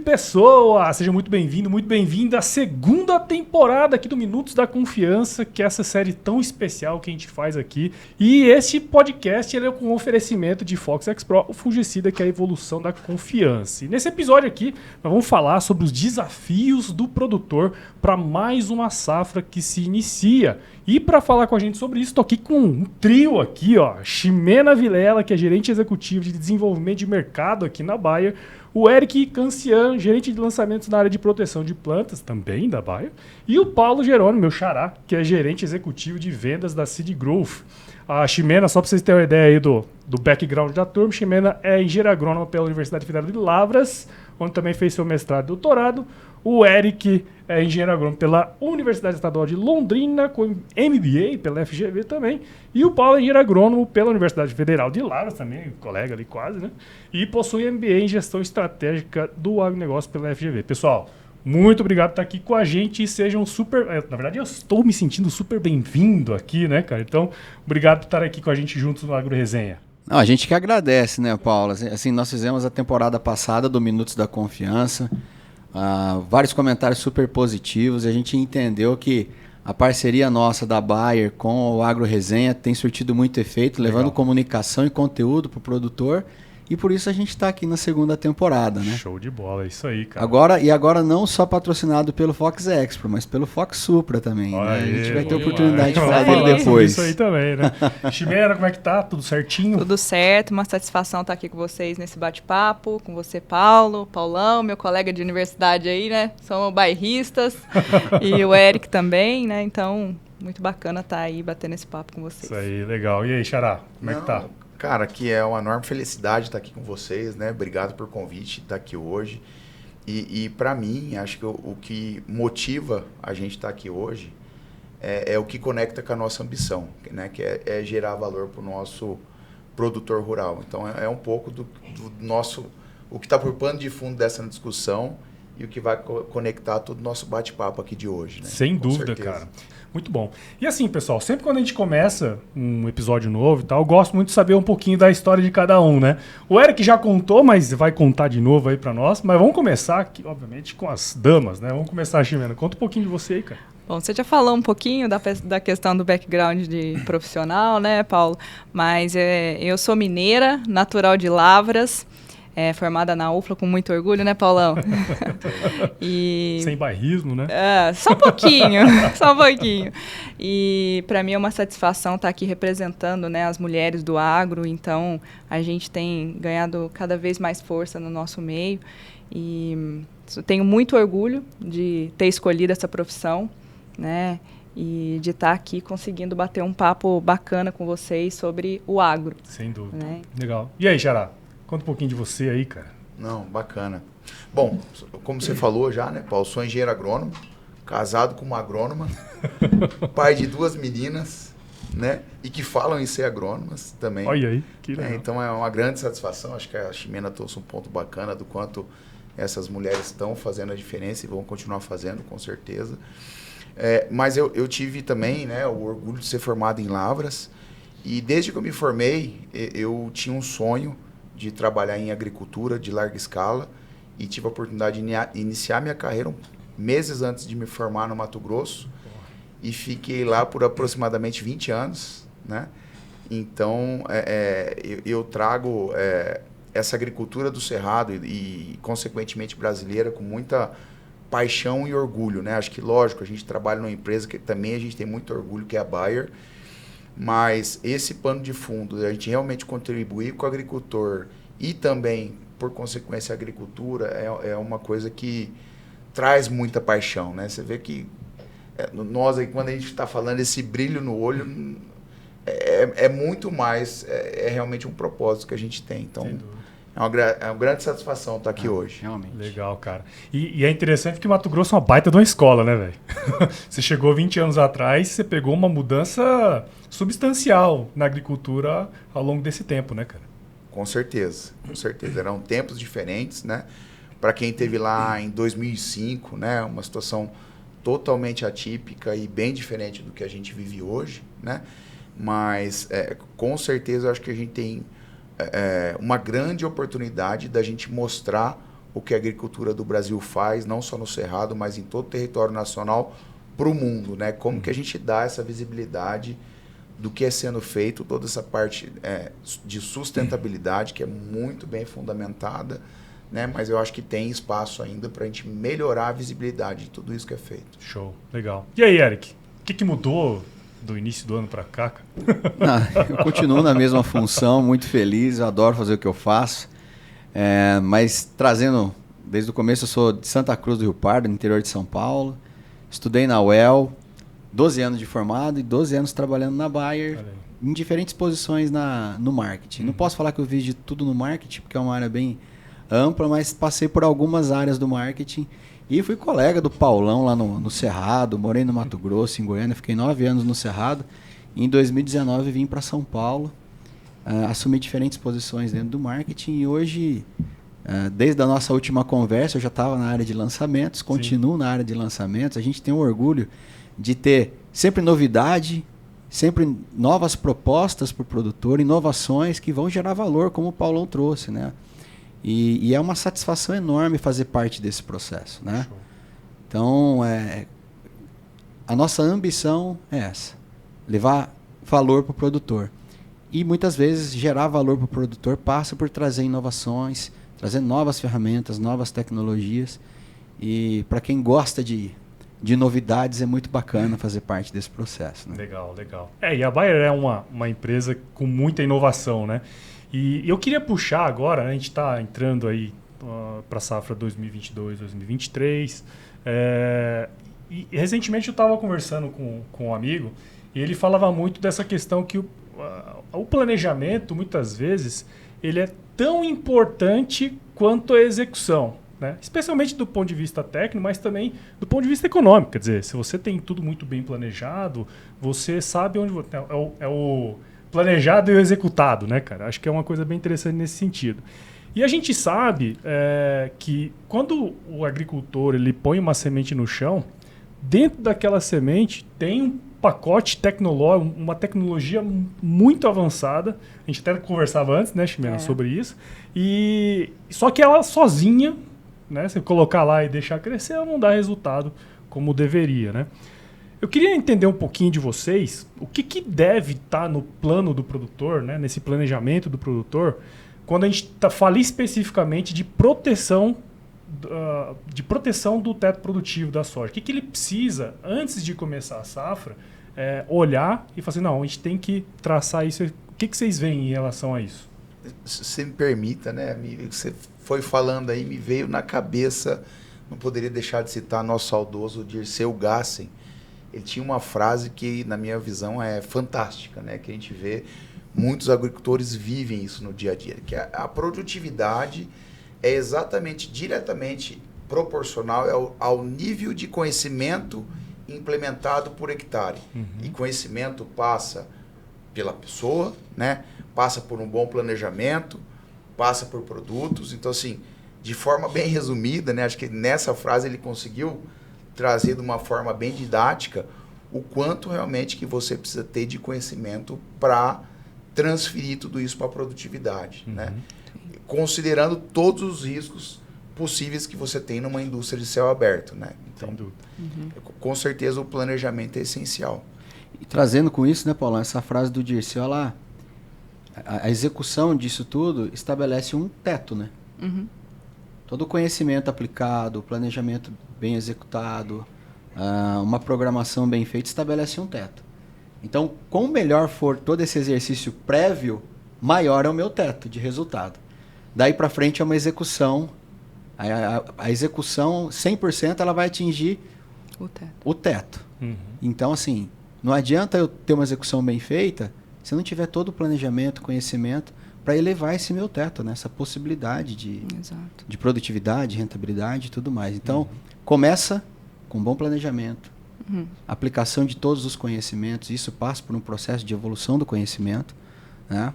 pessoa! Seja muito bem-vindo, muito bem-vinda à segunda temporada aqui do Minutos da Confiança, que é essa série tão especial que a gente faz aqui. E este podcast ele é com oferecimento de Fox X Pro, o fungicida que é a evolução da confiança. E nesse episódio aqui, nós vamos falar sobre os desafios do produtor para mais uma safra que se inicia. E para falar com a gente sobre isso, estou aqui com um trio aqui, ó. Ximena Vilela, que é gerente executivo de desenvolvimento de mercado aqui na Bayer. O Eric Cancian, gerente de lançamentos na área de proteção de plantas, também da Bayer. E o Paulo Jerônimo, meu xará, que é gerente executivo de vendas da Seed Growth. A Ximena, só para vocês terem uma ideia aí do background da turma, Ximena é engenheira agrônoma pela Universidade Federal de Lavras, onde também fez seu mestrado e doutorado. O Eric é engenheiro agrônomo pela Universidade Estadual de Londrina, com MBA pela FGV também. E o Paulo é engenheiro agrônomo pela Universidade Federal de Lavras, também, colega ali quase, né? E possui MBA em gestão estratégica do agronegócio pela FGV. Pessoal, muito obrigado por estar aqui com a gente e sejam super... Na verdade, eu estou me sentindo super bem-vindo aqui, né, cara? Então, obrigado por estar aqui com a gente juntos no Agro Resenha. Não, a gente que agradece, né, Paulo? Assim, nós fizemos a temporada passada do Minutos da Confiança, vários comentários super positivos, e a gente entendeu que a parceria nossa da Bayer com o Agro Resenha tem surtido muito efeito, levando comunicação e conteúdo para o produtor. E por isso a gente está aqui na segunda temporada, né? Show de bola, é isso aí, cara. Agora não só patrocinado pelo Fox Expro, mas pelo Fox Supra também. Né? A gente vai ter oportunidade de falar dele depois. Isso aí também, né? Ximena, como é que tá? Tudo certinho? Tudo certo, uma satisfação estar aqui com vocês nesse bate-papo, com você, Paulo, Paulão, meu colega de universidade aí, né? Somos bairristas e o Eric também, né? Então, muito bacana estar aí batendo esse papo com vocês. Isso aí, legal. E aí, Xará, como é que tá? Cara, que é uma enorme felicidade estar aqui com vocês, né? Obrigado por convite, estar aqui hoje. E para mim, acho que o que motiva a gente estar aqui hoje é o que conecta com a nossa ambição, né? Que é gerar valor para o nosso produtor rural. Então, é um pouco do nosso... O que está por pano de fundo dessa discussão e o que vai conectar todo o nosso bate-papo aqui de hoje, né? Sem dúvida, cara. Muito bom. E assim, pessoal, sempre quando a gente começa um episódio novo e tal, eu gosto muito de saber um pouquinho da história de cada um, né? O Eric já contou, mas vai contar de novo aí pra nós. Mas vamos começar aqui, obviamente, com as damas, né? Vamos começar, Ximena. Conta um pouquinho de você aí, cara. Bom, você já falou um pouquinho da questão do background de profissional, né, Paulo? Mas eu sou mineira, natural de Lavras. Formada na UFLA com muito orgulho, né, Paulão? Sem bairrismo, né? Só um pouquinho, só um pouquinho. E para mim é uma satisfação estar aqui representando, né, as mulheres do agro. Então, a gente tem ganhado cada vez mais força no nosso meio. E tenho muito orgulho de ter escolhido essa profissão, né? E de estar aqui conseguindo bater um papo bacana com vocês sobre o agro. Sem dúvida. Né? Legal. E aí, Xará? Conta um pouquinho de você aí, cara. Não, bacana. Bom, como você falou já, né, Paulo? Sou engenheiro agrônomo, casado com uma agrônoma, pai de 2 meninas, né? E que falam em ser agrônomas também. Olha aí, que legal. Então é uma grande satisfação. Acho que a Ximena trouxe um ponto bacana do quanto essas mulheres estão fazendo a diferença e vão continuar fazendo, com certeza. Mas eu tive também, né, o orgulho de ser formado em Lavras. E desde que eu me formei, eu tinha um sonho de trabalhar em agricultura de larga escala e tive a oportunidade de iniciar minha carreira meses antes de me formar no Mato Grosso e fiquei lá por aproximadamente 20 anos, né? Então, eu trago essa agricultura do Cerrado e, consequentemente, brasileira com muita paixão e orgulho, né? Acho que, lógico, a gente trabalha numa empresa que também a gente tem muito orgulho, que é a Bayer. Mas esse pano de fundo, a gente realmente contribuir com o agricultor e também, por consequência, a agricultura é uma coisa que traz muita paixão, né? Você vê que nós aí, quando a gente está falando esse brilho no olho, é muito mais, realmente um propósito que a gente tem. Então, é uma grande satisfação estar aqui hoje. Realmente. Legal, cara. E é interessante que Mato Grosso é uma baita de uma escola, né, velho? Você chegou 20 anos atrás, você pegou uma mudança substancial na agricultura ao longo desse tempo, né, cara? Com certeza, com certeza. Eram tempos diferentes, né? Para quem esteve lá em 2005, né? Uma situação totalmente atípica e bem diferente do que a gente vive hoje, né? Mas, com certeza, eu acho que a gente tem uma grande oportunidade da gente mostrar o que a agricultura do Brasil faz, não só no Cerrado, mas em todo o território nacional, para o mundo, né? Como que a gente dá essa visibilidade do que é sendo feito, toda essa parte de sustentabilidade, que é muito bem fundamentada, né? Mas eu acho que tem espaço ainda para a gente melhorar a visibilidade de tudo isso que é feito. Show, legal. E aí, Eric, o que mudou do início do ano para cá? Eu continuo na mesma função, muito feliz, eu adoro fazer o que eu faço, mas trazendo, desde o começo eu sou de Santa Cruz do Rio Pardo, no interior de São Paulo, estudei na UEL, 12 anos de formado e 12 anos trabalhando na Bayer, em diferentes posições no marketing. Não posso falar que eu vi de tudo no marketing, porque é uma área bem ampla, mas passei por algumas áreas do marketing e fui colega do Paulão lá no Cerrado, morei no Mato Grosso, em Goiânia, fiquei 9 anos no Cerrado. E em 2019 vim para São Paulo, assumi diferentes posições dentro do marketing e hoje, desde a nossa última conversa, eu já estava na área de lançamentos, continuo na área de lançamentos. A gente tem um orgulho de ter sempre novidade, sempre novas propostas para o produtor, inovações que vão gerar valor, como o Paulão trouxe, né? E é uma satisfação enorme fazer parte desse processo, né? Show. Então, a nossa ambição é essa, levar valor para o produtor. E muitas vezes gerar valor para o produtor passa por trazer inovações, trazer novas ferramentas, novas tecnologias. E para quem gosta de novidades, é muito bacana fazer parte desse processo, né? Legal, legal. E a Bayer é uma empresa com muita inovação, né? E eu queria puxar agora, né, a gente está entrando aí para a safra 2022-2023. E recentemente eu estava conversando com um amigo e ele falava muito dessa questão que o planejamento, muitas vezes, ele é tão importante quanto a execução, né? Especialmente do ponto de vista técnico, mas também do ponto de vista econômico. Quer dizer, se você tem tudo muito bem planejado, você sabe onde... É o planejado e o executado, né, cara? Acho que é uma coisa bem interessante nesse sentido. E a gente sabe que quando o agricultor ele põe uma semente no chão, dentro daquela semente tem um pacote tecnológico, uma tecnologia muito avançada. A gente até conversava antes, né, Ximena, sobre isso. E só que ela sozinha, né, se colocar lá e deixar crescer, ela não dá resultado como deveria, né? Eu queria entender um pouquinho de vocês, o que deve estar no plano do produtor, né, nesse planejamento do produtor, quando a gente fala especificamente de proteção do teto produtivo da soja. O que ele precisa, antes de começar a safra, olhar e falar assim, não, a gente tem que traçar isso. O que vocês veem em relação a isso? Se você me permita, né, você foi falando aí, me veio na cabeça, não poderia deixar de citar nosso saudoso Dirceu Gassen. Ele tinha uma frase que, na minha visão, é fantástica, né? Que a gente vê, muitos agricultores vivem isso no dia a dia, que a produtividade é exatamente, diretamente proporcional ao nível de conhecimento implementado por hectare. Uhum. E conhecimento passa pela pessoa, né? Passa por um bom planejamento, passa por produtos. Então, assim, de forma bem resumida, né? Acho que nessa frase ele conseguiu trazer de uma forma bem didática o quanto realmente que você precisa ter de conhecimento para transferir tudo isso para a produtividade, né? Considerando todos os riscos possíveis que você tem numa indústria de céu aberto, né? Então, com certeza o planejamento é essencial. E trazendo com isso, né, Paulão, essa frase do Dirceu, a execução disso tudo estabelece um teto, né? Uhum. Todo o conhecimento aplicado, o planejamento bem executado, uma programação bem feita estabelece um teto. Então, quanto melhor for todo esse exercício prévio, maior é o meu teto de resultado. Daí para frente é uma execução. A execução 100% ela vai atingir o teto. Uhum. Então, assim, não adianta eu ter uma execução bem feita se eu não tiver todo o planejamento, conhecimento para elevar esse meu teto, né? Essa possibilidade de produtividade, rentabilidade e tudo mais. Então, começa com bom planejamento, aplicação de todos os conhecimentos, isso passa por um processo de evolução do conhecimento, né?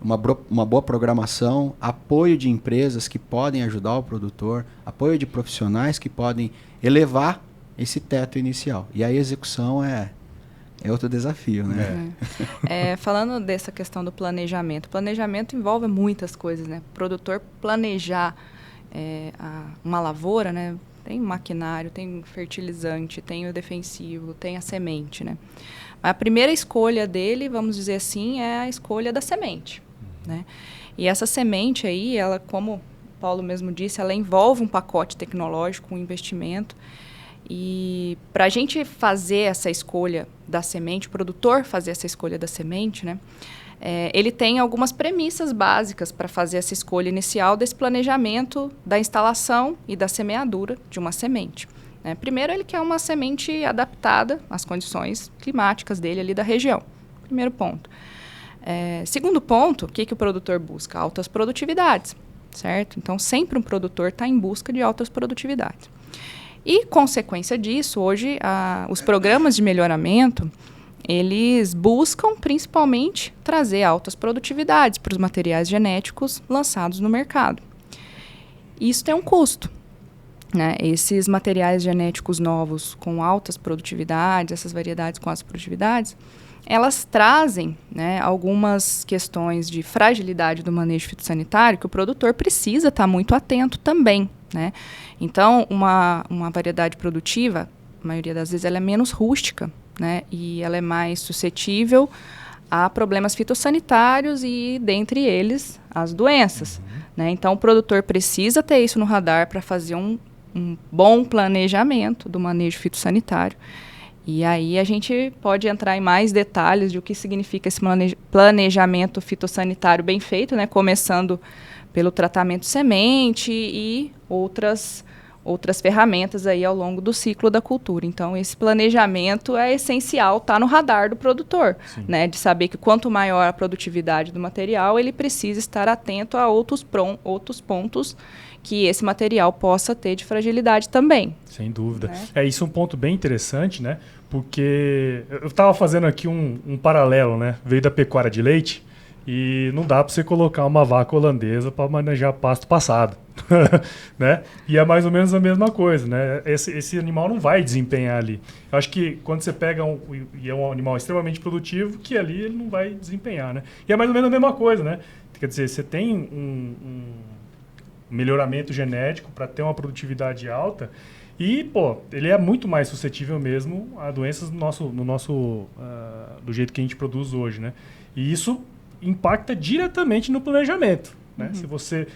Uma boa programação, apoio de empresas que podem ajudar o produtor, apoio de profissionais que podem elevar esse teto inicial. E a execução é outro desafio, né? Falando dessa questão do planejamento, o planejamento envolve muitas coisas, né? O produtor planejar uma lavoura, né? Tem maquinário, tem fertilizante, tem o defensivo, tem a semente, né? A primeira escolha dele, vamos dizer assim, é a escolha da semente, né? E essa semente aí, ela, como o Paulo mesmo disse, ela envolve um pacote tecnológico, um investimento. E para a gente fazer essa escolha da semente, o produtor fazer essa escolha da semente, né? Ele tem algumas premissas básicas para fazer essa escolha inicial desse planejamento da instalação e da semeadura de uma semente. Né? Primeiro, ele quer uma semente adaptada às condições climáticas dele ali da região. Primeiro ponto. Segundo ponto, o que o produtor busca? Altas produtividades, certo? Então, sempre um produtor está em busca de altas produtividades. E, consequência disso, hoje, os programas de melhoramento, eles buscam, principalmente, trazer altas produtividades para os materiais genéticos lançados no mercado. Isso tem um custo, né? Esses materiais genéticos novos com altas produtividades, essas variedades com altas produtividades, elas trazem, né, algumas questões de fragilidade do manejo fitossanitário que o produtor precisa estar muito atento também, né? Então, uma variedade produtiva, a maioria das vezes, ela é menos rústica, né? E ela é mais suscetível a problemas fitossanitários e, dentre eles, as doenças. Né? Então, o produtor precisa ter isso no radar para fazer um bom planejamento do manejo fitossanitário. E aí a gente pode entrar em mais detalhes de o que significa esse planejamento fitossanitário bem feito, né? Começando pelo tratamento de semente e outras ferramentas aí ao longo do ciclo da cultura. Então, esse planejamento é essencial, está no radar do produtor, né? De saber que quanto maior a produtividade do material, ele precisa estar atento a outros pontos que esse material possa ter de fragilidade também. Sem dúvida. Né? Isso é um ponto bem interessante, né? Porque eu estava fazendo aqui um paralelo, né? Veio da pecuária de leite e não dá para você colocar uma vaca holandesa para manejar pasto passado. Né? E é mais ou menos a mesma coisa, né? Esse animal não vai desempenhar ali. Eu acho que quando você pega e é um animal extremamente produtivo, que ali ele não vai desempenhar, né? E é mais ou menos a mesma coisa, né? Quer dizer, você tem um melhoramento genético para ter uma produtividade alta e, ele é muito mais suscetível mesmo a doenças do jeito que a gente produz hoje, né? E isso impacta diretamente no planejamento. Né? Se você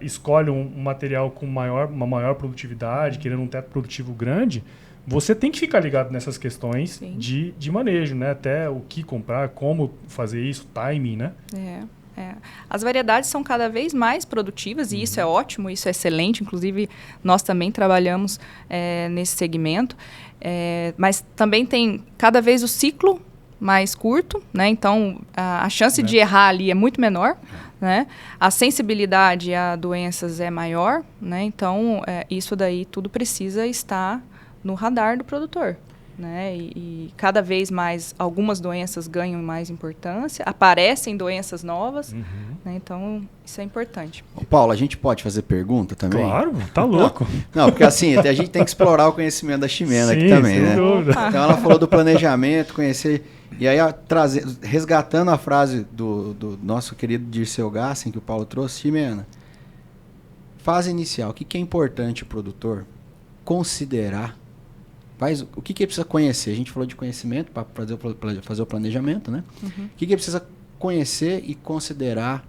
escolhe um material com uma maior produtividade, querendo um teto produtivo grande, você tem que ficar ligado nessas questões de manejo, né? Até o que comprar, como fazer isso, timing, né? As variedades são cada vez mais produtivas e isso é ótimo, isso é excelente. Inclusive, nós também trabalhamos nesse segmento. Mas também tem cada vez o ciclo mais curto, né? Então, a chance de errar ali é muito menor, né? A sensibilidade a doenças é maior, né? Então, isso daí tudo precisa estar no radar do produtor. Né? E cada vez mais algumas doenças ganham mais importância, aparecem doenças novas, né? Então isso é importante. Ô, Paulo, a gente pode fazer pergunta também? Claro, tá louco. Não, porque assim, a gente tem que explorar o conhecimento da Ximena aqui também, né? Então ela falou do planejamento, conhecer, e aí resgatando a frase do nosso querido Dirceu Gassen, que o Paulo trouxe, Ximena, fase inicial, o que é importante o produtor considerar? O que ele precisa conhecer? A gente falou de conhecimento para fazer o planejamento, né? O que ele precisa conhecer e considerar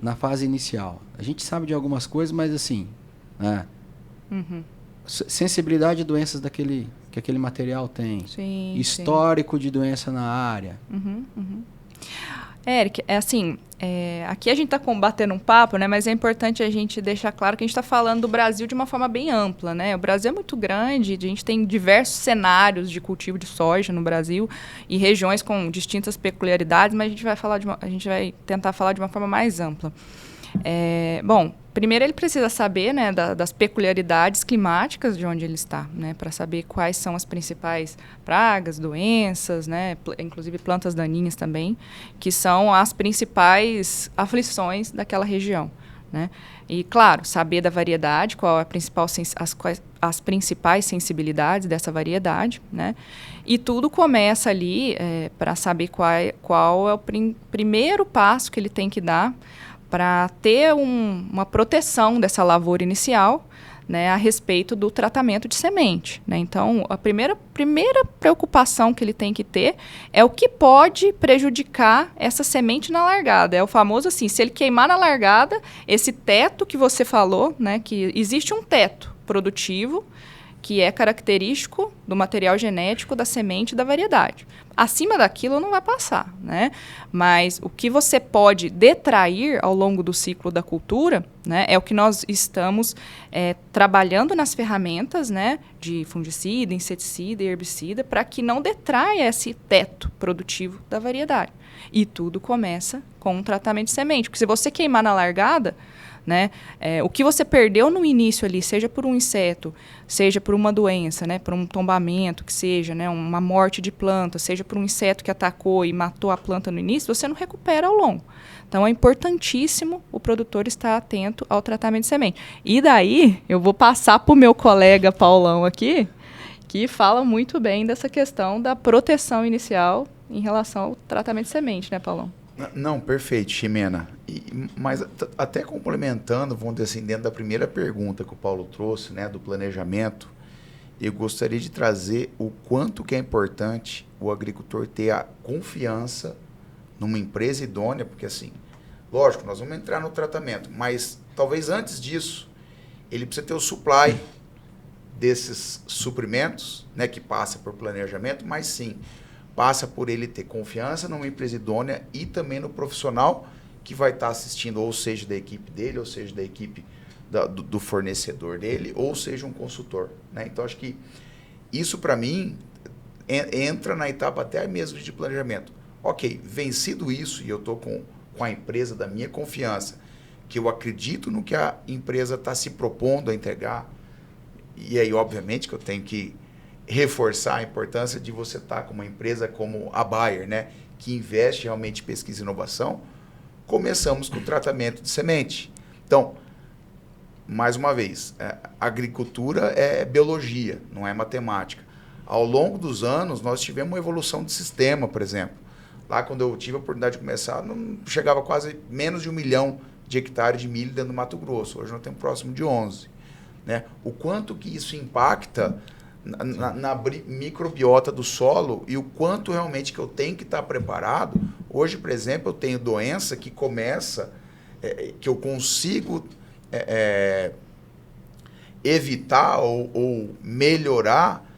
na fase inicial? A gente sabe de algumas coisas, mas assim, né? Sensibilidade de doenças que aquele material tem. Histórico de doença na área. Eric, aqui a gente está combatendo um papo, né? Mas é importante a gente deixar claro que a gente está falando do Brasil de uma forma bem ampla, né? O Brasil é muito grande, a gente tem diversos cenários de cultivo de soja no Brasil e regiões com distintas peculiaridades, mas a gente vai tentar falar de uma forma mais ampla. Bom, primeiro ele precisa saber, né, das peculiaridades climáticas de onde ele está, né, para saber quais são as principais pragas, doenças, né, inclusive plantas daninhas também, que são as principais aflições daquela região, né? E, claro, saber da variedade, qual é as principais sensibilidades dessa variedade, né? E tudo começa ali para saber qual é o primeiro passo que ele tem que dar para ter uma proteção dessa lavoura inicial, né, a respeito do tratamento de semente, né? Então, a primeira preocupação que ele tem que ter é o que pode prejudicar essa semente na largada. É o famoso assim, se ele queimar na largada, esse teto que você falou, né, que existe um teto produtivo que é característico do material genético da semente e da variedade. Acima daquilo não vai passar, né? Mas o que você pode detrair ao longo do ciclo da cultura, né, é o que nós estamos trabalhando nas ferramentas, né, de fungicida, inseticida e herbicida para que não detraia esse teto produtivo da variedade. E tudo começa com um tratamento de semente. Porque se você queimar na largada, né, o que você perdeu no início ali, seja por um inseto, seja por uma doença, né, por um tombamento, que seja, né, uma morte de planta, seja por um inseto que atacou e matou a planta no início, você não recupera ao longo. Então, é importantíssimo o produtor estar atento ao tratamento de semente. E daí, eu vou passar para o meu colega Paulão aqui, que fala muito bem dessa questão da proteção inicial em relação ao tratamento de semente, né, Paulão? Não, perfeito, Ximena. Mas até complementando, vamos dizer assim, dentro da primeira pergunta que o Paulo trouxe, né, do planejamento, eu gostaria de trazer o quanto que é importante o agricultor ter a confiança numa empresa idônea, porque assim, lógico, nós vamos entrar no tratamento, mas talvez antes disso, ele precisa ter o supply desses suprimentos, né, que passa por planejamento, mas sim, passa por ele ter confiança numa empresa idônea e também no profissional que vai estar assistindo, ou seja, da equipe dele, ou seja, da equipe do fornecedor dele, ou seja, um consultor, né? Então, acho que isso, para mim, entra na etapa até mesmo de planejamento. Ok, vencido isso, e eu estou com a empresa da minha confiança, que eu acredito no que a empresa está se propondo a entregar, e aí, obviamente, que eu tenho que reforçar a importância de você estar com uma empresa como a Bayer, né, que investe realmente em pesquisa e inovação. Começamos com o tratamento de semente. Então, mais uma vez, agricultura é biologia, não é matemática. Ao longo dos anos, nós tivemos uma evolução de sistema, por exemplo. Lá, quando eu tive a oportunidade de começar, não chegava quase menos de 1 milhão de hectares de milho dentro do Mato Grosso. Hoje nós temos próximo de 11. Né? O quanto que isso impacta na microbiota do solo e o quanto realmente que eu tenho que estar preparado. Hoje, por exemplo, eu tenho doença que começa, que eu consigo evitar ou melhorar,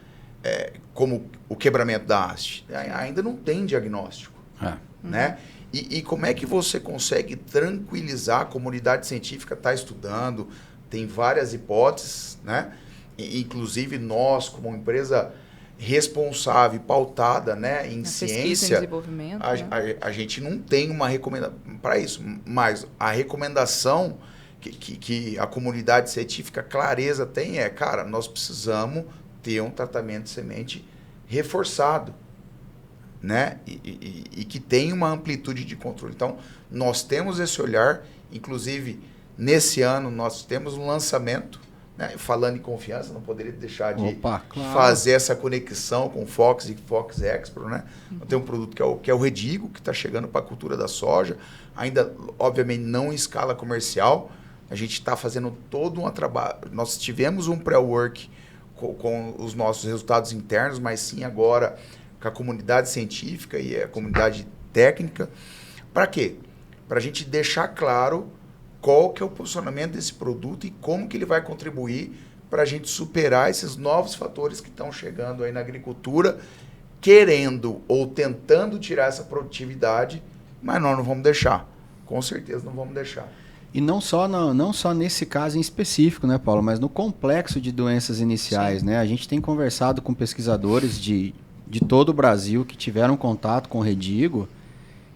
como o quebramento da haste. Ainda não tem diagnóstico. Né? E como é que você consegue tranquilizar? A comunidade científica está estudando, tem várias hipóteses, né? Inclusive nós, como empresa responsável e pautada, né, em ciência, desenvolvimento, a gente não tem uma recomendação para isso, mas a recomendação que a comunidade científica clareza tem cara, nós precisamos ter um tratamento de semente reforçado, né, e que tenha uma amplitude de controle. Então, nós temos esse olhar, inclusive, nesse ano nós temos um lançamento, né? Falando em confiança, não poderia deixar de fazer essa conexão com Fox e Fox Expro, né? Tem um produto que é o Redigo, que está chegando para a cultura da soja, ainda, obviamente, não em escala comercial. A gente está fazendo todo um trabalho. Nós tivemos um pré-work com os nossos resultados internos, mas sim agora com a comunidade científica e a comunidade técnica. Para quê? Para a gente deixar claro qual que é o posicionamento desse produto e como que ele vai contribuir para a gente superar esses novos fatores que estão chegando aí na agricultura, querendo ou tentando tirar essa produtividade, mas nós não vamos deixar. Com certeza não vamos deixar. E não só nesse caso em específico, né, Paulo, mas no complexo de doenças iniciais, né? A gente tem conversado com pesquisadores de todo o Brasil que tiveram contato com o Redigo.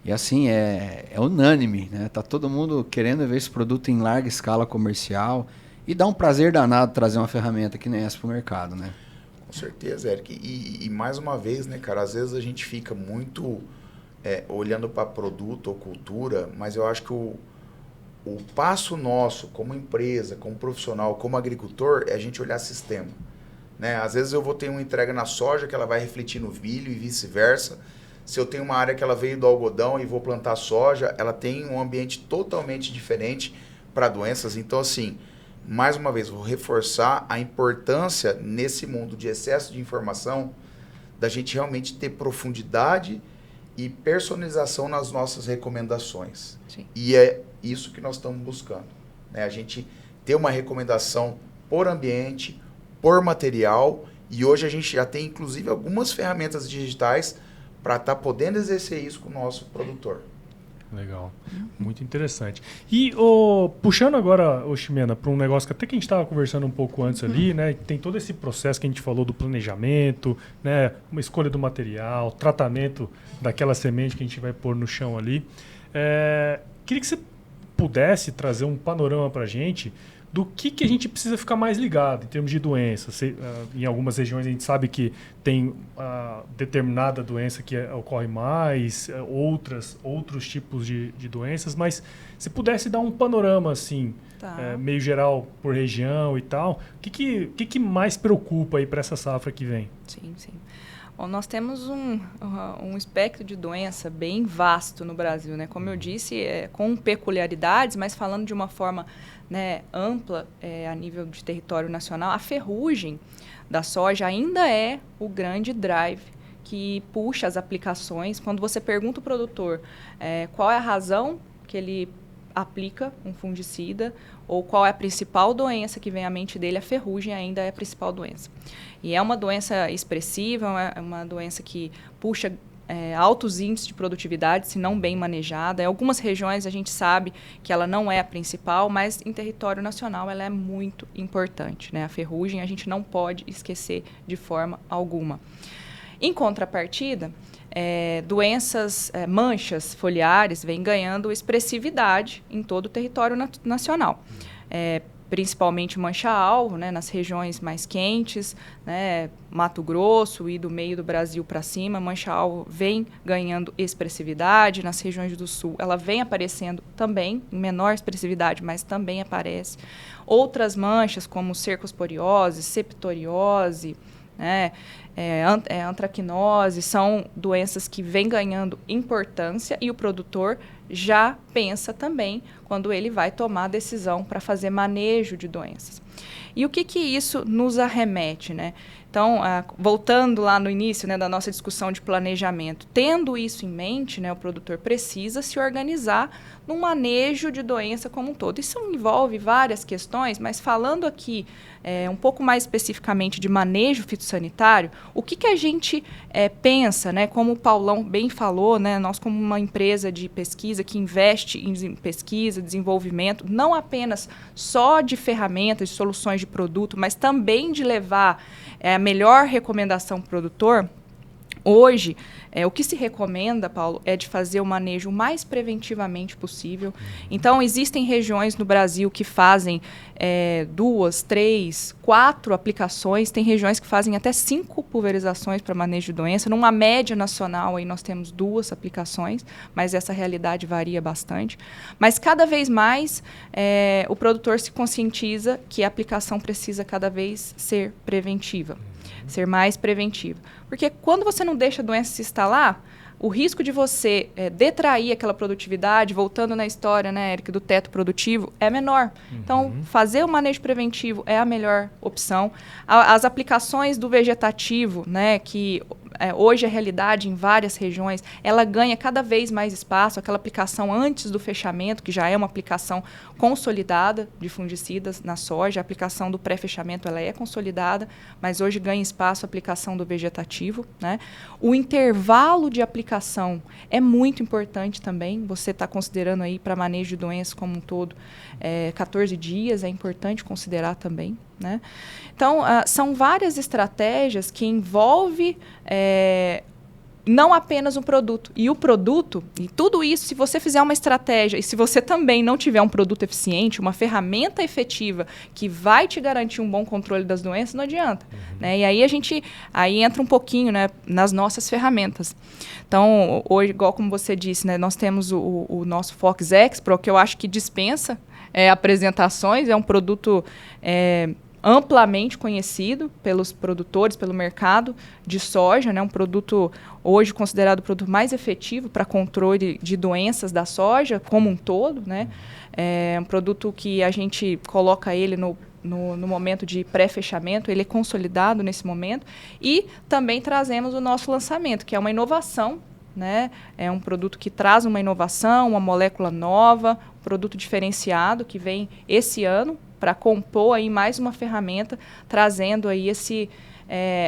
E assim, é unânime, né? Tá todo mundo querendo ver esse produto em larga escala comercial e dá um prazer danado trazer uma ferramenta que nem essa para o mercado, né? Com certeza, Eric. E mais uma vez, né, cara, às vezes a gente fica muito olhando para produto ou cultura, mas eu acho que o passo nosso como empresa, como profissional, como agricultor, é a gente olhar sistema. Né? Às vezes eu vou ter uma entrega na soja que ela vai refletir no milho e vice-versa. Se eu tenho uma área que ela veio do algodão e vou plantar soja, ela tem um ambiente totalmente diferente para doenças. Então, assim, mais uma vez, vou reforçar a importância nesse mundo de excesso de informação da gente realmente ter profundidade e personalização nas nossas recomendações. Sim. E é isso que nós estamos buscando, né? A gente ter uma recomendação por ambiente, por material, e hoje a gente já tem, inclusive, algumas ferramentas digitais para estar podendo exercer isso com o nosso produtor. Legal, muito interessante. E puxando agora, Ximena, para um negócio que até que a gente estava conversando um pouco antes ali, né? Tem todo esse processo que a gente falou do planejamento, né? Uma escolha do material, tratamento daquela semente que a gente vai pôr no chão ali. Queria que você pudesse trazer um panorama para a gente do que a gente precisa ficar mais ligado em termos de doenças. Em algumas regiões a gente sabe que tem determinada doença que ocorre mais, outros tipos de doenças, mas se pudesse dar um panorama assim, meio geral por região e tal, o que mais preocupa aí para essa safra que vem? Sim, sim. Bom, nós temos um espectro de doença bem vasto no Brasil, né? Como eu disse, com peculiaridades, mas falando de uma forma, né, ampla, a nível de território nacional, a ferrugem da soja ainda é o grande drive que puxa as aplicações. Quando você pergunta ao produtor qual é a razão que ele aplica um fungicida ou qual é a principal doença que vem à mente dele, a ferrugem ainda é a principal doença. E é uma doença expressiva, é uma doença que puxa altos índices de produtividade, se não bem manejada. Em algumas regiões a gente sabe que ela não é a principal, mas em território nacional ela é muito importante, né? A ferrugem a gente não pode esquecer de forma alguma. Em contrapartida, doenças, manchas foliares vêm ganhando expressividade em todo o território nacional. Principalmente mancha-alvo, né, nas regiões mais quentes, né, Mato Grosso e do meio do Brasil para cima, mancha-alvo vem ganhando expressividade. Nas regiões do sul, ela vem aparecendo também, em menor expressividade, mas também aparece. Outras manchas, como cercosporiose, septoriose, né, antracnose, são doenças que vêm ganhando importância e o produtor já pensa também quando ele vai tomar a decisão para fazer manejo de doenças. E o que isso nos arremete, né? Então, voltando lá no início, né, da nossa discussão de planejamento, tendo isso em mente, né, o produtor precisa se organizar num manejo de doença como um todo. Isso envolve várias questões, mas falando aqui um pouco mais especificamente de manejo fitossanitário, o que a gente pensa, né, como o Paulão bem falou, né, nós como uma empresa de pesquisa que investe em pesquisa, desenvolvimento, não apenas só de ferramentas, de soluções de produto, mas também de levar a melhor recomendação para o produtor. Hoje, o que se recomenda, Paulo, é de fazer o manejo o mais preventivamente possível. Então, existem regiões no Brasil que fazem 2, 3, 4 aplicações. Tem regiões que fazem até 5 pulverizações para manejo de doença. Numa média nacional, aí nós temos 2 aplicações, mas essa realidade varia bastante. Mas, cada vez mais, o produtor se conscientiza que a aplicação precisa cada vez ser preventiva. Ser mais preventiva. Porque quando você não deixa a doença se instalar, o risco de você detrair aquela produtividade, voltando na história, né, Eric, do teto produtivo, é menor. Então, fazer o manejo preventivo é a melhor opção. As aplicações do vegetativo, né, que hoje é realidade em várias regiões, ela ganha cada vez mais espaço. Aquela aplicação antes do fechamento, que já é uma aplicação consolidada de fungicidas na soja, a aplicação do pré-fechamento ela é consolidada, mas hoje ganha espaço a aplicação do vegetativo, né? O intervalo de aplicação é muito importante também. Você está considerando aí para manejo de doenças como um todo, 14 dias é importante considerar também, né? Então, são várias estratégias que envolvem não apenas um produto. E o produto, e tudo isso, se você fizer uma estratégia e se você também não tiver um produto eficiente, uma ferramenta efetiva que vai te garantir um bom controle das doenças, não adianta. Né? E aí entra um pouquinho, né, nas nossas ferramentas. Então, hoje, igual como você disse, né, nós temos o nosso Fox Expro, que eu acho que dispensa apresentações, é um produto amplamente conhecido pelos produtores, pelo mercado de soja, né? Um produto hoje considerado o produto mais efetivo para controle de doenças da soja como um todo, né? É um produto que a gente coloca ele no momento de pré-fechamento, ele é consolidado nesse momento, e também trazemos o nosso lançamento, que é uma inovação, né? É um produto que traz uma inovação, uma molécula nova, um produto diferenciado que vem esse ano para compor aí mais uma ferramenta, trazendo aí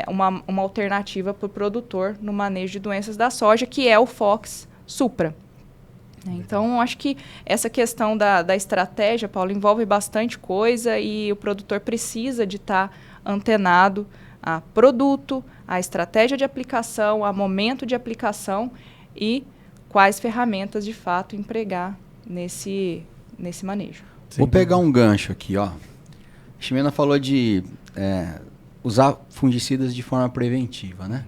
uma alternativa para o produtor no manejo de doenças da soja, que é o Fox Supra. Então, acho que essa questão da estratégia, Paulo, envolve bastante coisa e o produtor precisa de estar antenado a produto, a estratégia de aplicação, a momento de aplicação e quais ferramentas, de fato, empregar nesse manejo. Vou pegar um gancho aqui, ó. A Ximena falou de usar fungicidas de forma preventiva, né?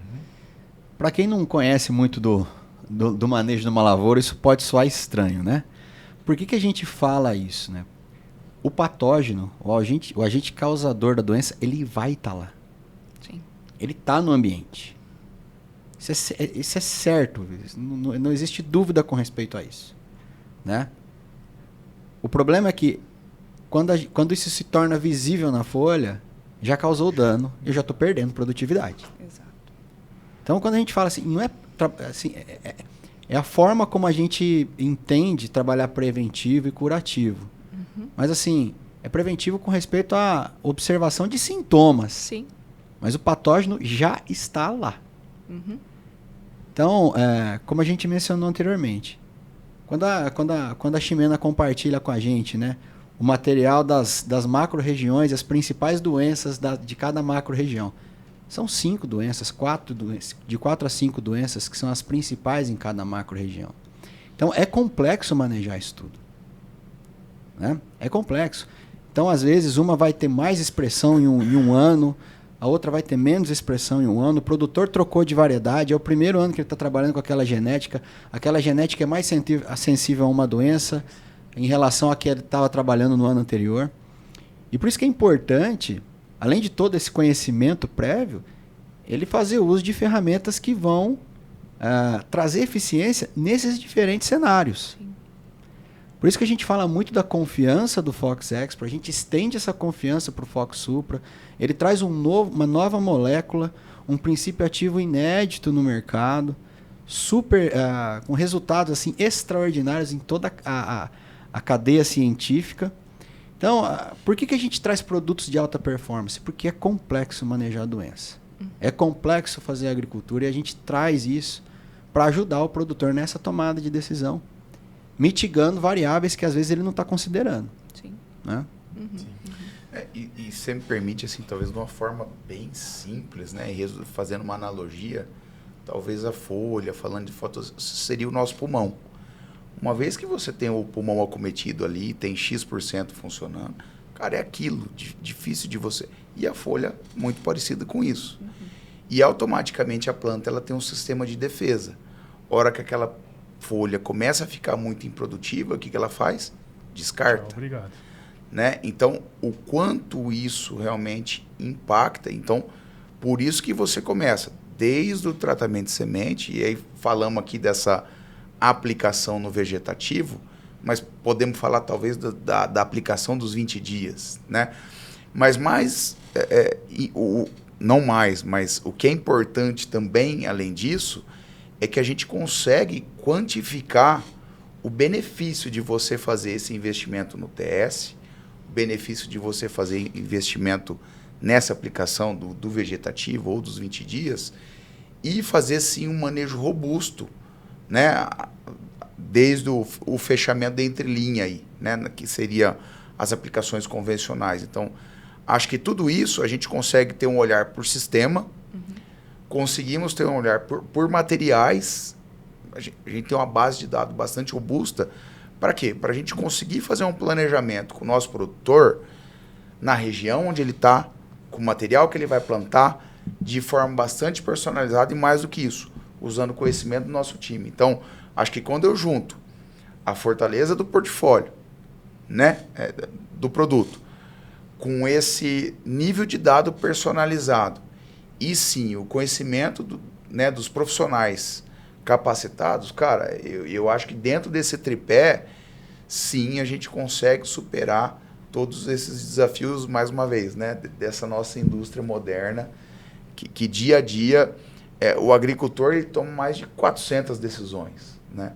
Para quem não conhece muito do manejo de uma lavoura, isso pode soar estranho, né? Por que a gente fala isso, né? O patógeno, o agente causador da doença, ele vai estar lá. Sim. Ele está no ambiente. Isso é certo. Não existe dúvida com respeito a isso, né? O problema é que quando isso se torna visível na folha, já causou dano e eu já estou perdendo produtividade. Exato. Então, quando a gente fala assim, não é assim, é a forma como a gente entende trabalhar preventivo e curativo. Mas assim, é preventivo com respeito à observação de sintomas. Sim. Mas o patógeno já está lá. Então, como a gente mencionou anteriormente, quando a Ximena compartilha com a gente, né, o material das macro-regiões, as principais doenças de cada macro-região, são 5 doenças, de 4 a 5 doenças que são as principais em cada macro-região. Então, é complexo manejar isso tudo, né? É complexo. Então, às vezes, uma vai ter mais expressão em um ano, a outra vai ter menos expressão em um ano. O produtor trocou de variedade, é o primeiro ano que ele está trabalhando com aquela genética é mais sensível a uma doença em relação a que ele estava trabalhando no ano anterior. E por isso que é importante, além de todo esse conhecimento prévio, ele fazer uso de ferramentas que vão trazer eficiência nesses diferentes cenários. Sim. Por isso que a gente fala muito da confiança do Fox Expro, a gente estende essa confiança para o Fox Supra, ele traz uma nova molécula, um princípio ativo inédito no mercado, com resultados assim, extraordinários em toda a cadeia científica. Então, por que a gente traz produtos de alta performance? Porque é complexo manejar a doença. É complexo fazer agricultura e a gente traz isso para ajudar o produtor nessa tomada de decisão, mitigando variáveis que às vezes ele não está considerando. Sim. Né? Sim. E você me permite, assim, talvez de uma forma bem simples, né? Fazendo uma analogia, talvez a folha, falando de fotos, seria o nosso pulmão. Uma vez que você tem o pulmão acometido ali, tem X% funcionando, cara, é aquilo, difícil de você. E a folha, muito parecida com isso. E automaticamente a planta ela tem um sistema de defesa. Hora que aquela folha começa a ficar muito improdutiva, o que ela faz? Descarta. Tchau, obrigado. Né? Então, o quanto isso realmente impacta. Então, por isso que você começa desde o tratamento de semente, e aí falamos aqui dessa aplicação no vegetativo, mas podemos falar talvez da aplicação dos 20 dias, né? Mas mas o que é importante também, além disso, é que a gente consegue quantificar o benefício de você fazer esse investimento no TS, o benefício de você fazer investimento nessa aplicação do vegetativo ou dos 20 dias e fazer, sim, um manejo robusto, né? Desde o fechamento da entrelinha aí, né? Que seria as aplicações convencionais. Então, acho que tudo isso a gente consegue ter um olhar por sistema, conseguimos ter um olhar por materiais, a gente tem uma base de dados bastante robusta. Para quê? Para a gente conseguir fazer um planejamento com o nosso produtor na região onde ele está, com o material que ele vai plantar, de forma bastante personalizada e mais do que isso, usando o conhecimento do nosso time. Então, acho que quando eu junto a fortaleza do portfólio, né, do produto, com esse nível de dado personalizado e sim o conhecimento dos profissionais capacitados, cara, eu acho que dentro desse tripé, sim, a gente consegue superar todos esses desafios, mais uma vez, né, dessa nossa indústria moderna, que dia a dia o agricultor ele toma mais de 400 decisões, né?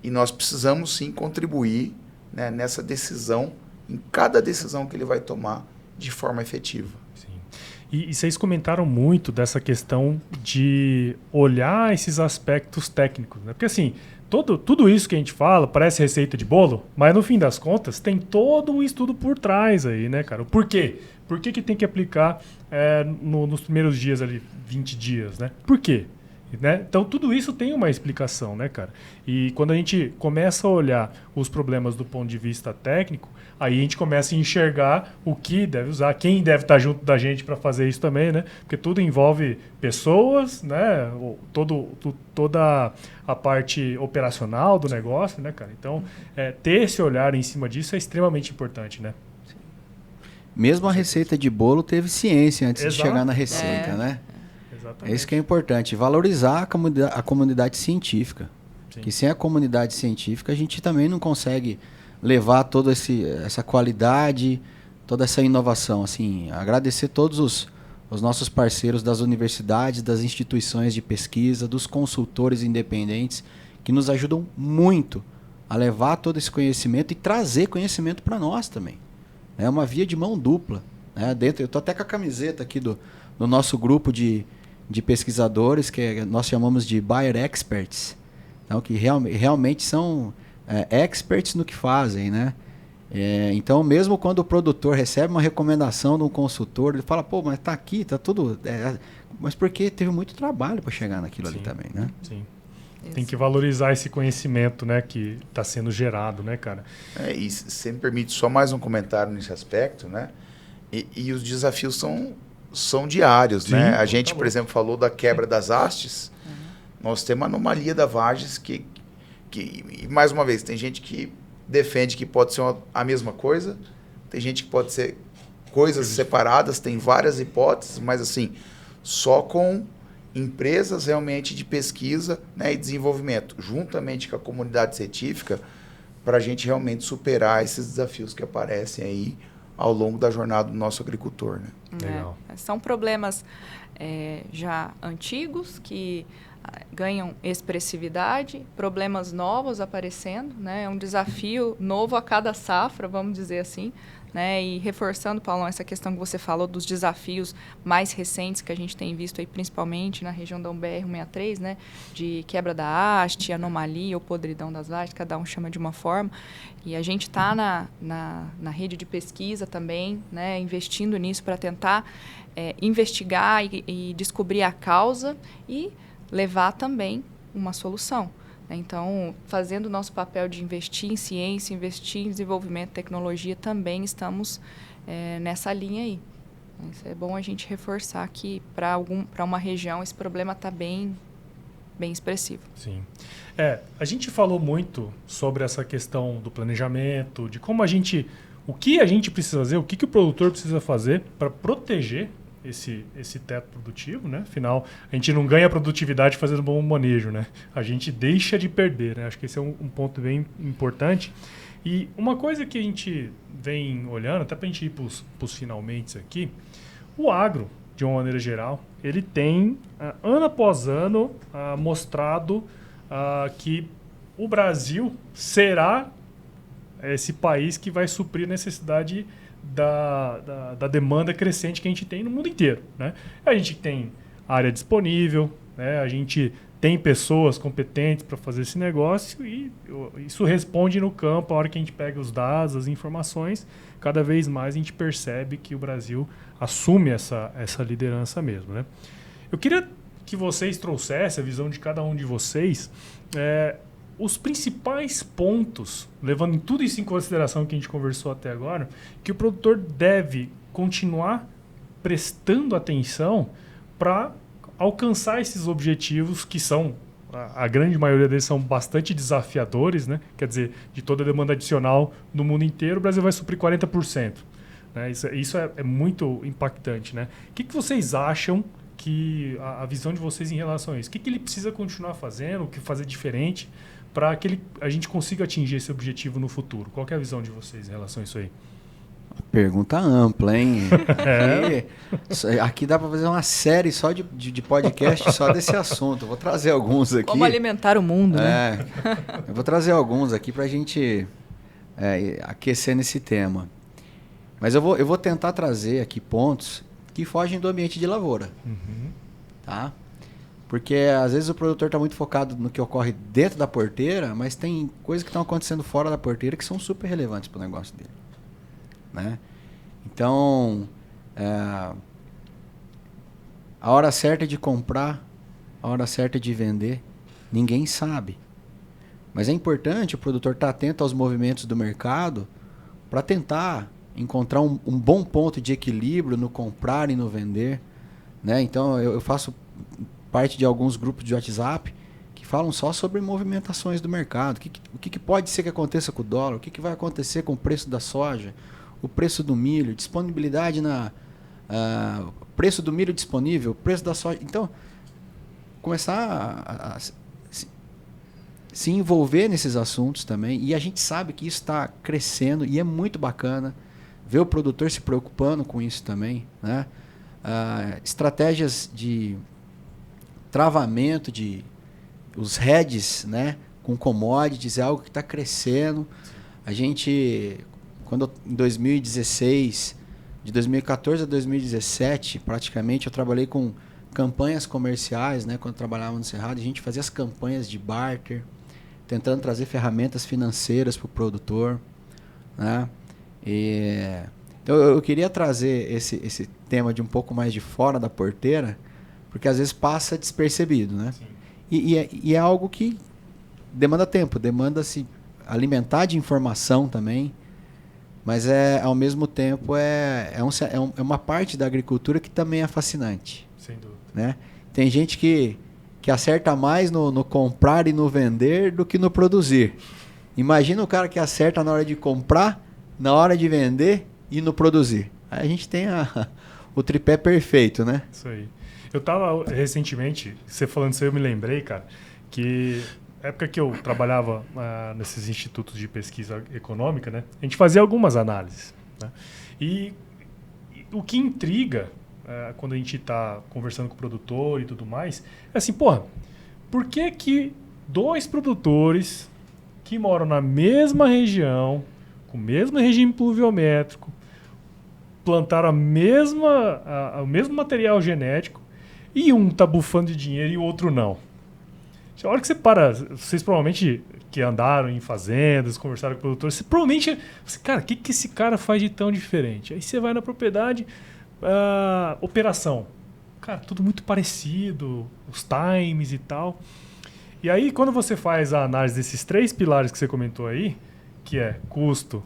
E nós precisamos sim contribuir, né, nessa decisão, em cada decisão que ele vai tomar de forma efetiva. Sim. E vocês comentaram muito dessa questão de olhar esses aspectos técnicos, né? Porque assim, tudo isso que a gente fala parece receita de bolo, mas no fim das contas tem todo um estudo por trás aí, né, cara? Por quê? Por que tem que aplicar nos primeiros dias ali, 20 dias, né? Por quê? Né? Então, tudo isso tem uma explicação, né, cara? E quando a gente começa a olhar os problemas do ponto de vista técnico, aí a gente começa a enxergar o que deve usar, quem deve estar junto da gente para fazer isso também, né? Porque tudo envolve pessoas, né? Toda a parte operacional do negócio, né, cara? Então, ter esse olhar em cima disso é extremamente importante, né? Mesmo a receita de bolo teve ciência antes de chegar na receita, né? Exatamente. É isso que é importante, valorizar a comunidade científica. Sim. Que sem a comunidade científica a gente também não consegue levar toda essa qualidade, toda essa inovação. Assim, agradecer todos os nossos parceiros das universidades, das instituições de pesquisa, dos consultores independentes, que nos ajudam muito a levar todo esse conhecimento e trazer conhecimento para nós também. É uma via de mão dupla. Né? Eu estou até com a camiseta aqui do nosso grupo de pesquisadores, que nós chamamos de Buyer Experts, então, que realmente são experts no que fazem, né? Então, mesmo quando o produtor recebe uma recomendação de um consultor, ele fala, pô, mas tá aqui, tá tudo... mas porque teve muito trabalho para chegar naquilo ali também, né? Sim. Tem que valorizar esse conhecimento, né, que está sendo gerado, né, cara? E se me permite só mais um comentário nesse aspecto, né? E os desafios são diários, Sim, né? A gente, por exemplo, falou da quebra das hastes. Nós temos a anomalia da Vages que, mais uma vez, tem gente que defende que pode ser a mesma coisa, tem gente que pode ser coisas separadas, tem várias hipóteses, mas assim, só com empresas realmente de pesquisa, né, e desenvolvimento, juntamente com a comunidade científica, para a gente realmente superar esses desafios que aparecem aí ao longo da jornada do nosso agricultor, né? Legal. São problemas já antigos que ganham expressividade, problemas novos aparecendo, né? É um desafio novo a cada safra, vamos dizer assim, né? E reforçando, Paulão, essa questão que você falou dos desafios mais recentes que a gente tem visto aí, principalmente na região da BR-163, né? De quebra da haste, anomalia ou podridão das hastes, cada um chama de uma forma. E a gente está na rede de pesquisa também, né? Investindo nisso para tentar investigar e descobrir a causa e levar também uma solução. Então, fazendo o nosso papel de investir em ciência, investir em desenvolvimento de tecnologia, também estamos nessa linha aí. Isso é bom a gente reforçar que para uma região esse problema está bem expressivo. Sim. A gente falou muito sobre essa questão do planejamento, de como o que a gente precisa fazer, o que o produtor precisa fazer para proteger esse teto produtivo, né? Afinal, a gente não ganha produtividade fazendo bom manejo, né? A gente deixa de perder, né? Acho que esse é um ponto bem importante. E uma coisa que a gente vem olhando, até para a gente ir para os finalmente aqui, o agro, de uma maneira geral, ele tem, ano após ano, mostrado que o Brasil será esse país que vai suprir a necessidade da demanda crescente que a gente tem no mundo inteiro, né? A gente tem área disponível, né? A gente tem pessoas competentes para fazer esse negócio e isso responde no campo. A hora que a gente pega os dados, as informações, cada vez mais a gente percebe que o Brasil assume essa liderança mesmo, né? Eu queria que vocês trouxessem a visão de cada um de vocês, os principais pontos, levando tudo isso em consideração que a gente conversou até agora, que o produtor deve continuar prestando atenção para alcançar esses objetivos que são, a grande maioria deles são bastante desafiadores, né? Quer dizer, de toda a demanda adicional no mundo inteiro, o Brasil vai suprir 40%. né? Isso é muito impactante, né? O que vocês acham que a visão de vocês em relação a isso? O que ele precisa continuar fazendo, o que fazer diferente para que a gente consiga atingir esse objetivo no futuro? Qual que é a visão de vocês em relação a isso aí? Pergunta ampla, hein? Aqui dá para fazer uma série só de podcast só desse assunto. Eu vou trazer alguns aqui. Como alimentar o mundo, né? Eu vou trazer alguns aqui para a gente aquecer nesse tema. Mas eu vou tentar trazer aqui pontos que fogem do ambiente de lavoura. Tá? Porque às vezes o produtor está muito focado no que ocorre dentro da porteira, mas tem coisas que estão acontecendo fora da porteira que são super relevantes para o negócio dele. Né? Então, a hora certa de comprar, a hora certa de vender, ninguém sabe. Mas é importante o produtor estar atento aos movimentos do mercado para tentar encontrar um bom ponto de equilíbrio no comprar e no vender. Né? Então, eu faço parte de alguns grupos de WhatsApp que falam só sobre movimentações do mercado. O que pode ser que aconteça com o dólar, o que vai acontecer com o preço da soja, o preço do milho, disponibilidade preço do milho disponível, preço da soja. Então, começar a se envolver nesses assuntos também. E a gente sabe que isso está crescendo e é muito bacana ver o produtor se preocupando com isso também. Né? Estratégias de travamento, os hedges, né, com commodities, é algo que está crescendo. A gente... em 2016, de 2014 a 2017, praticamente, eu trabalhei com campanhas comerciais, né? Quando eu trabalhava no Cerrado, a gente fazia as campanhas de barter, tentando trazer ferramentas financeiras para o produtor. Né? Então, eu queria trazer esse tema de um pouco mais de fora da porteira, porque às vezes passa despercebido. Né? E é algo que demanda tempo, demanda-se alimentar de informação também. Mas ao mesmo tempo é uma parte da agricultura que também é fascinante. Sem dúvida. Né? Tem gente que acerta mais no comprar e no vender do que no produzir. Imagina o cara que acerta na hora de comprar, na hora de vender e no produzir. Aí a gente tem o tripé perfeito, né? Isso aí. Eu estava recentemente, você falando isso aí, eu me lembrei, cara, que... Na época que eu trabalhava nesses institutos de pesquisa econômica, né, a gente fazia algumas análises. Né? E o que intriga quando a gente está conversando com o produtor e tudo mais, é assim, porra, por que dois produtores que moram na mesma região, com o mesmo regime pluviométrico, plantaram o mesmo material genético e um está bufando de dinheiro e o outro não? A hora que você para, vocês provavelmente que andaram em fazendas, conversaram com o produtor, você provavelmente... Cara, o que esse cara faz de tão diferente? Aí você vai na propriedade, operação. Cara, tudo muito parecido, os times e tal. E aí, quando você faz a análise desses 3 pilares que você comentou aí, que é custo,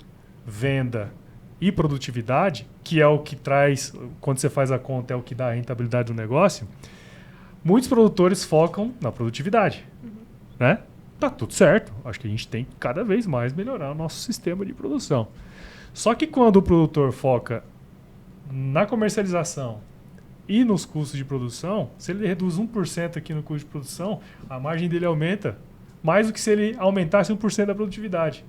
venda e produtividade, que é o que traz, quando você faz a conta, é o que dá a rentabilidade do negócio... Muitos produtores focam na produtividade, né? Tá tudo certo. Acho que a gente tem que cada vez mais melhorar o nosso sistema de produção. Só que quando o produtor foca na comercialização e nos custos de produção, se ele reduz 1% aqui no custo de produção, a margem dele aumenta mais do que se ele aumentasse 1% da produtividade.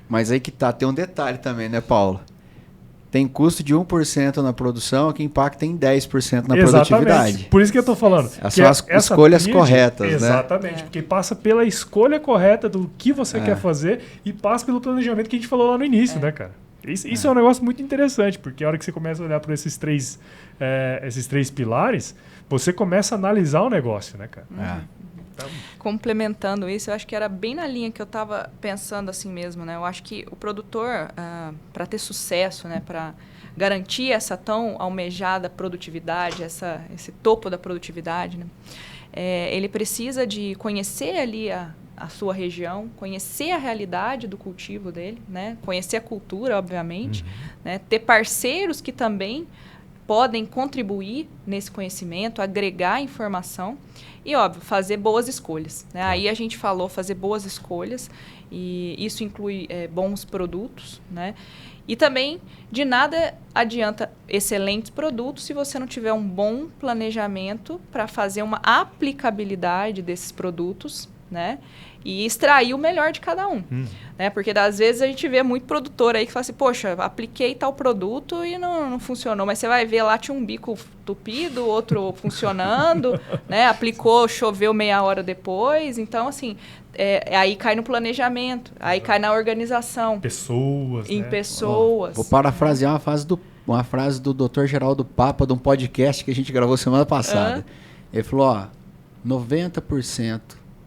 Mas aí que tem um detalhe também, né, Paulo? Tem custo de 1% na produção que impacta em 10% na produtividade. Por isso que eu estou falando. São as escolhas corretas, né? Exatamente, porque passa pela escolha correta do que você quer fazer e passa pelo planejamento que a gente falou lá no início, né, cara? Isso é um negócio muito interessante, porque a hora que você começa a olhar para esses três pilares, você começa a analisar o negócio, né, cara? Então, complementando isso, eu acho que era bem na linha que eu estava pensando assim mesmo, né? Eu acho que o produtor, para ter sucesso, né, para garantir essa tão almejada produtividade, esse topo da produtividade, né, ele precisa de conhecer ali a sua região, conhecer a realidade do cultivo dele, né, conhecer a cultura, obviamente, né, ter parceiros que também podem contribuir nesse conhecimento, agregar informação e, óbvio, fazer boas escolhas, né? Aí a gente falou fazer boas escolhas e isso inclui bons produtos, né? E também, de nada adianta excelentes produtos se você não tiver um bom planejamento para fazer uma aplicabilidade desses produtos, né? E extrair o melhor de cada um. Né? Porque, às vezes, a gente vê muito produtor aí que fala assim, poxa, apliquei tal produto e não funcionou. Mas você vai ver lá, tinha um bico tupido, outro funcionando, né? Aplicou, choveu meia hora depois. Então, assim, aí cai no planejamento, aí cai na organização. Pessoas, em né? pessoas. Vou parafrasear uma frase do Dr. Geraldo Papa, de um podcast que a gente gravou semana passada. Ele falou, 90%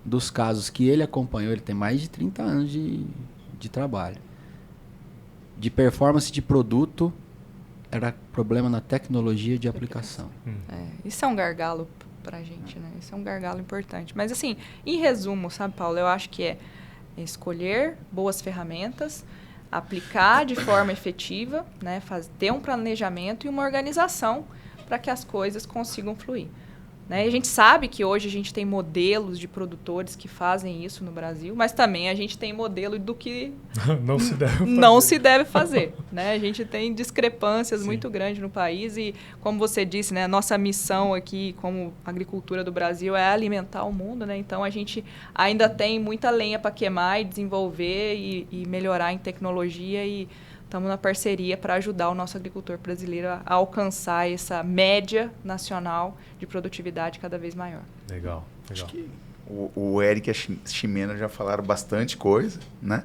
dos casos que ele acompanhou, ele tem mais de 30 anos de trabalho, de performance de produto, era problema na tecnologia de aplicação. Isso é um gargalo pra gente, né? Isso é um gargalo importante. Mas, assim, em resumo, sabe, Paulo, eu acho que é escolher boas ferramentas, aplicar de forma efetiva, né? Ter um planejamento e uma organização para que as coisas consigam fluir. Né? E a gente sabe que hoje a gente tem modelos de produtores que fazem isso no Brasil, mas também a gente tem modelo do que não se deve fazer. Né? A gente tem discrepâncias muito grandes no país e, como você disse, né, a nossa missão aqui como agricultura do Brasil é alimentar o mundo. Né? Então, a gente ainda tem muita lenha para queimar e desenvolver e melhorar em tecnologia e estamos na parceria para ajudar o nosso agricultor brasileiro a alcançar essa média nacional de produtividade cada vez maior. Legal. Acho que o Eric e a Ximena já falaram bastante coisa, né?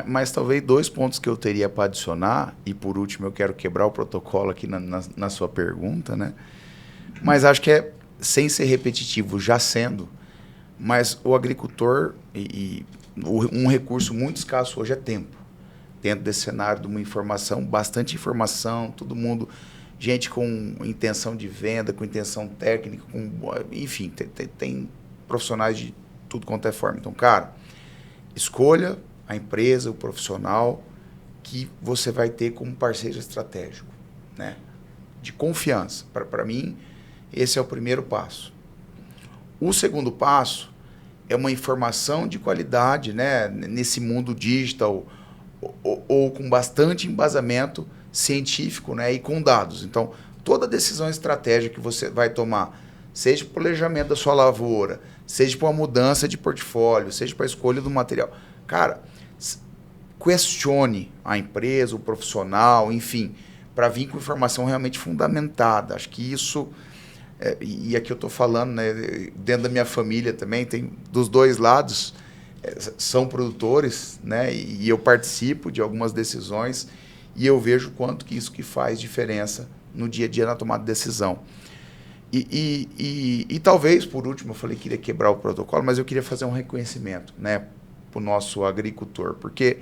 Mas talvez 2 pontos que eu teria para adicionar, e por último eu quero quebrar o protocolo aqui na sua pergunta, né? Mas acho que sem ser repetitivo, já sendo, mas o agricultor, um recurso muito escasso hoje é tempo. Dentro desse cenário de uma informação, bastante informação, todo mundo, gente com intenção de venda, com intenção técnica, enfim, tem profissionais de tudo quanto é forma. Então, cara, escolha a empresa, o profissional que você vai ter como parceiro estratégico, né? De confiança. Para mim, esse é o primeiro passo. O segundo passo é uma informação de qualidade, né? Nesse mundo digital, ou com bastante embasamento científico, né, e com dados. Então, toda decisão estratégica que você vai tomar, seja para o planejamento da sua lavoura, seja para uma mudança de portfólio, seja para a escolha do material, cara, questione a empresa, o profissional, enfim, para vir com informação realmente fundamentada. Acho que isso, e aqui eu estou falando, né, dentro da minha família também, tem dos dois lados, são produtores, né? E eu participo de algumas decisões e eu vejo quanto que isso que faz diferença no dia a dia na tomada de decisão. E talvez, por último, eu falei que queria quebrar o protocolo, mas eu queria fazer um reconhecimento, né, para o nosso agricultor, porque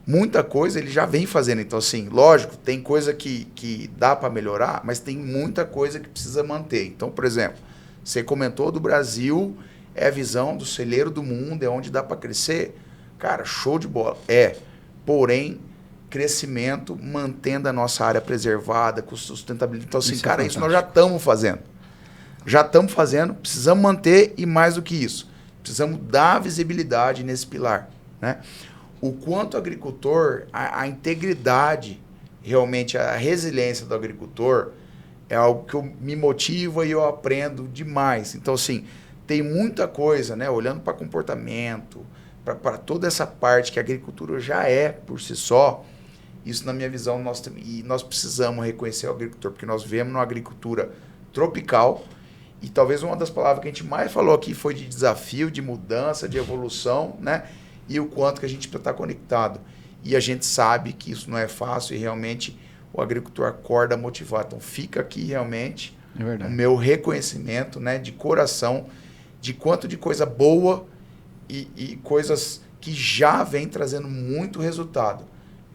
muita coisa ele já vem fazendo. Então, assim, lógico, tem coisa que dá para melhorar, mas tem muita coisa que precisa manter. Então, por exemplo, você comentou do Brasil, é a visão do celeiro do mundo, é onde dá para crescer. Cara, show de bola. Porém, crescimento mantendo a nossa área preservada, com sustentabilidade. Então, assim, isso cara, isso nós já estamos fazendo. Já estamos fazendo, precisamos manter e mais do que isso. Precisamos dar visibilidade nesse pilar, né? O quanto o agricultor, a integridade, realmente a resiliência do agricultor é algo que me motiva e eu aprendo demais. Então, assim, tem muita coisa, né? Olhando para comportamento, para toda essa parte que a agricultura já é por si só, isso na minha visão, nós precisamos reconhecer o agricultor, porque nós vivemos numa agricultura tropical e talvez uma das palavras que a gente mais falou aqui foi de desafio, de mudança, de evolução, né? E o quanto que a gente precisa estar conectado. E a gente sabe que isso não é fácil e realmente o agricultor acorda motivado. Então fica aqui realmente o meu reconhecimento, né, de coração, de quanto de coisa boa e coisas que já vem trazendo muito resultado.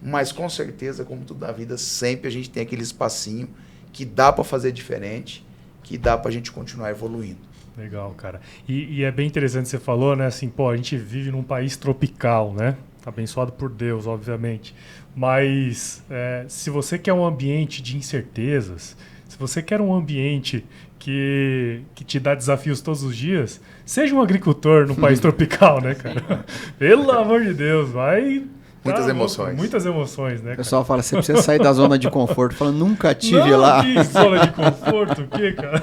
Mas com certeza, como tudo na vida, sempre a gente tem aquele espacinho que dá para fazer diferente, que dá para a gente continuar evoluindo. Legal, cara. E é bem interessante, você falou, né? Assim, pô, a gente vive num país tropical, né? Tá abençoado por Deus, obviamente. Mas se você quer um ambiente de incertezas, se você quer um ambiente que te dá desafios todos os dias, seja um agricultor num país tropical, né, cara? Pelo amor de Deus, vai... Muitas emoções. Muitas emoções, né, cara? O pessoal fala, você precisa sair da zona de conforto. Fala, nunca tive Não, lá. Que zona de conforto, o quê, cara?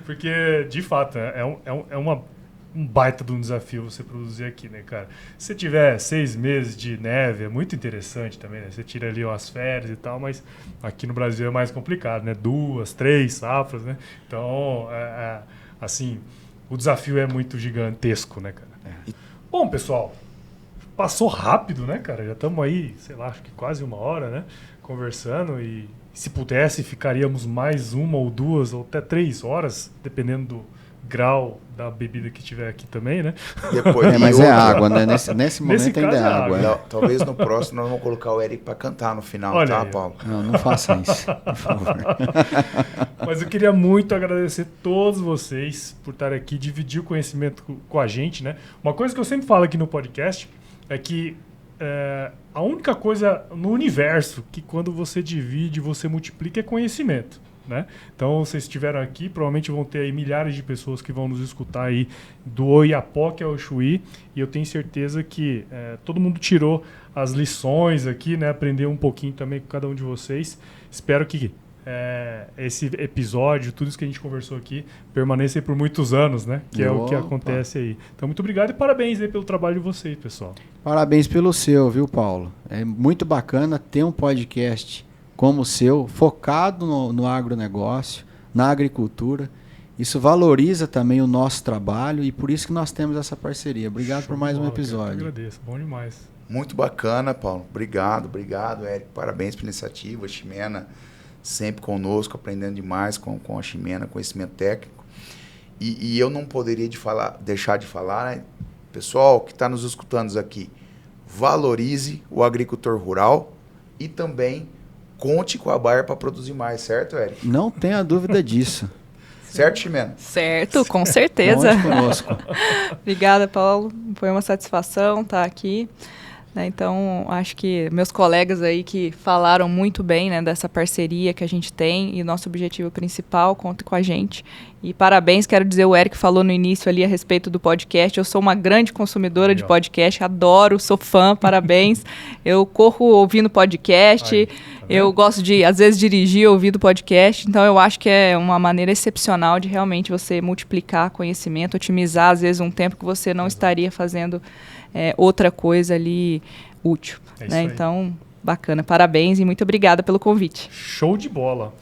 Porque, de fato, um baita de um desafio você produzir aqui, né, cara? Se você tiver 6 meses de neve, é muito interessante também, né? Você tira ali umas férias e tal, mas aqui no Brasil é mais complicado, né? 2, 3 safras, né? Então, assim, o desafio é muito gigantesco, né, cara? Bom, pessoal, passou rápido, né, cara? Já estamos aí, sei lá, acho que quase 1 hora, né? Conversando e se pudesse ficaríamos mais 1 ou 2 ou até 3 horas, dependendo do grau da bebida que tiver aqui também, né? Depois, Mas é água, né? Nesse momento ainda é água. Não, talvez no próximo nós vamos colocar o Eric para cantar no final, Olha tá, aí. Paulo? Não faça isso, por favor. Mas eu queria muito agradecer todos vocês por estarem aqui, dividir o conhecimento com a gente, né? Uma coisa que eu sempre falo aqui no podcast é que a única coisa no universo que quando você divide, você multiplica é conhecimento, né? Então, vocês estiveram aqui, provavelmente vão ter aí milhares de pessoas que vão nos escutar aí do Oiapoque ao Chuí, e eu tenho certeza que todo mundo tirou as lições aqui, né? Aprendeu um pouquinho também com cada um de vocês. Espero que esse episódio, tudo isso que a gente conversou aqui, permaneça aí por muitos anos, né? Que é o que acontece aí. Então, muito obrigado e parabéns aí pelo trabalho de vocês, pessoal. Parabéns pelo seu, viu, Paulo? É muito bacana ter um podcast como o seu, focado no agronegócio, na agricultura. Isso valoriza também o nosso trabalho e por isso que nós temos essa parceria. Obrigado por mais um episódio. Eu agradeço, bom demais. Muito bacana, Paulo. Obrigado, Eric. Parabéns pela iniciativa. A Ximena sempre conosco, aprendendo demais com a Ximena, conhecimento técnico. E eu não poderia deixar de falar, né? Pessoal que está nos escutando aqui, valorize o agricultor rural e também conte com a Bayer para produzir mais, certo, Eric? Não tenha dúvida disso. Certo, Ximena? Certo, com certeza. Conte conosco. Obrigada, Paulo. Foi uma satisfação estar aqui. Então, acho que meus colegas aí que falaram muito bem, né, dessa parceria que a gente tem e nosso objetivo principal, conta com a gente. E parabéns, quero dizer, o Eric falou no início ali a respeito do podcast. Eu sou uma grande consumidora de podcast, adoro, sou fã, parabéns. Eu corro ouvindo podcast, eu gosto de, às vezes, dirigir ouvindo podcast. Então, eu acho que é uma maneira excepcional de realmente você multiplicar conhecimento, otimizar, às vezes, um tempo que você não estaria fazendo outra coisa ali útil. Né? Então, bacana. Parabéns e muito obrigada pelo convite. Show de bola.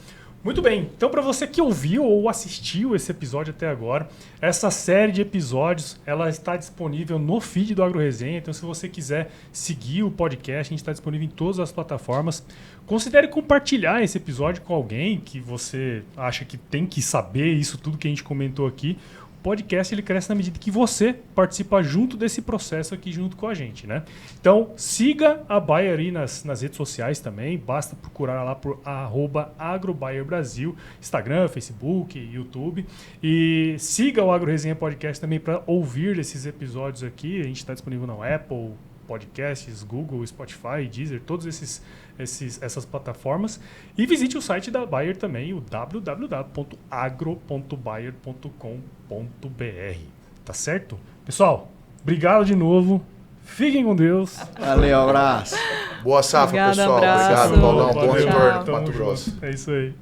Muito bem. Então, para você que ouviu ou assistiu esse episódio até agora, essa série de episódios ela está disponível no feed do AgroResenha. Então, se você quiser seguir o podcast, a gente está disponível em todas as plataformas. Considere compartilhar esse episódio com alguém que você acha que tem que saber isso tudo que a gente comentou aqui. O podcast ele cresce na medida que você participa junto desse processo aqui junto com a gente, né? Então, siga a Bayer aí nas redes sociais também. Basta procurar lá por @agrobayerbrasil, Instagram, Facebook, YouTube. E siga o AgroResenha Podcast também para ouvir esses episódios aqui. A gente está disponível na Apple Podcasts, Google, Spotify, Deezer, todas essas plataformas. E visite o site da Bayer também, o www.agro.bayer.com.br. Tá certo? Pessoal, obrigado de novo. Fiquem com Deus. Valeu, abraço. Boa safra, Obrigada, pessoal. abraço. Obrigado, Paulão. Bom Valeu. retorno para Tamo Mato Grosso. junto. É isso aí.